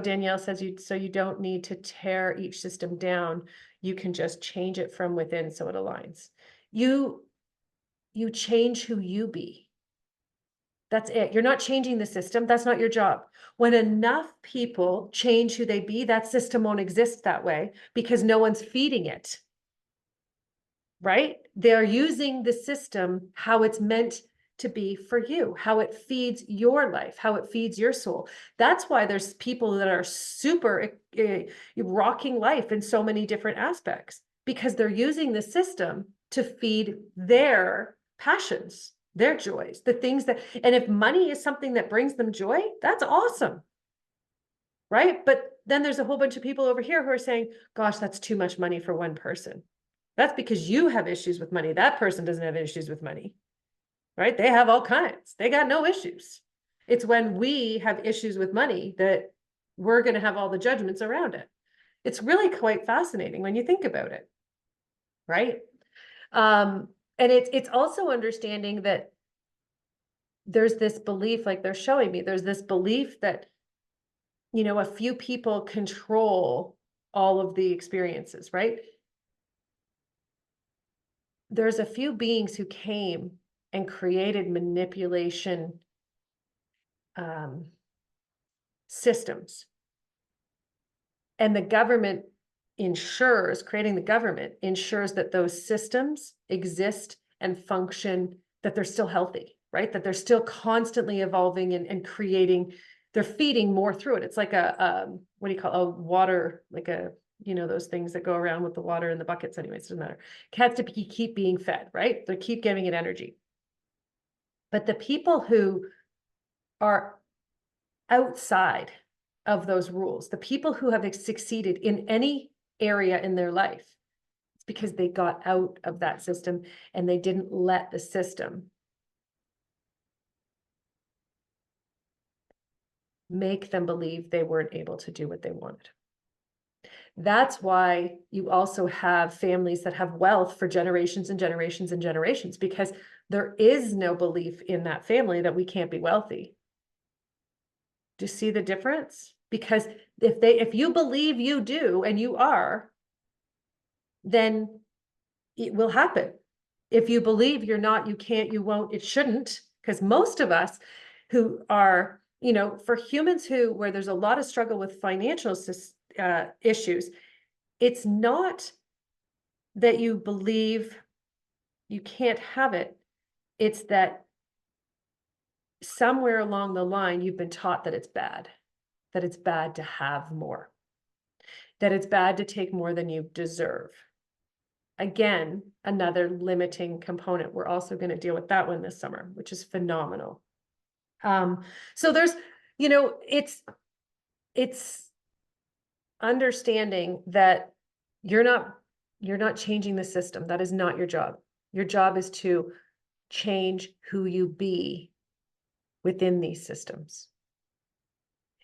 Danielle says so you don't need to tear each system down. You can just change it from within so it aligns. You you change who you be. That's it. You're not changing the system. That's not your job. When enough people change who they be, that system won't exist that way because no one's feeding it. Right? They're using the system how it's meant to be for you, how it feeds your life, how it feeds your soul. That's why there's people that are super rocking life in so many different aspects because they're using the system to feed their passions, their joys, the things that, and if money is something that brings them joy, that's awesome. Right? But then there's a whole bunch of people over here who are saying, gosh, that's too much money for one person. That's because you have issues with money. That person doesn't have issues with money, right? They have all kinds. They got no issues. It's when we have issues with money that we're going to have all the judgments around it. It's really quite fascinating when you think about it, right? And it's also understanding that there's this belief, like they're showing me, there's this belief that, a few people control all of the experiences, right? There's a few beings who came and created manipulation um, systems. And the government creating the government ensures that those systems exist and function, that they're still healthy, right? That they're still constantly evolving and creating, they're feeding more through it. It's like what do you call a water, like those things that go around with the water in the buckets anyways, doesn't matter. Cats to keep being fed, right? They keep giving it energy. But the people who are outside of those rules, the people who have succeeded in any area in their life, it's because they got out of that system and they didn't let the system make them believe they weren't able to do what they wanted. That's why you also have families that have wealth for generations and generations and generations, because there is no belief in that family that we can't be wealthy. Do you see the difference? Because if you believe you do and you are, then it will happen. If you believe you're not, you can't, you won't, it shouldn't, because most of us who are, for humans where there's a lot of struggle with financial issues, it's not that you believe you can't have it. It's that somewhere along the line, you've been taught that it's bad to have more, that it's bad to take more than you deserve. Again, another limiting component. We're also going to deal with that one this summer, which is phenomenal. So there's, it's understanding that you're not changing the system. That is not your job. Your job is to change who you be within these systems.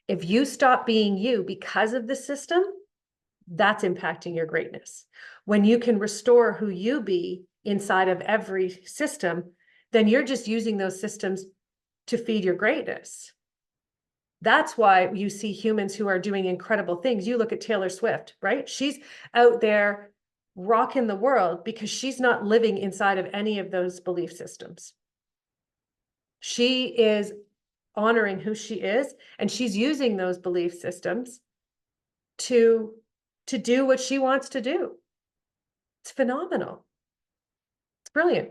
If you stop being you because of the system, that's impacting your greatness. When you can restore who you be inside of every system, then you're just using those systems to feed your greatness. That's why you see humans who are doing incredible things. You look at Taylor Swift, right? She's out there rocking the world because she's not living inside of any of those belief systems. She is honoring who she is, and she's using those belief systems to do what she wants to do. It's phenomenal. It's brilliant.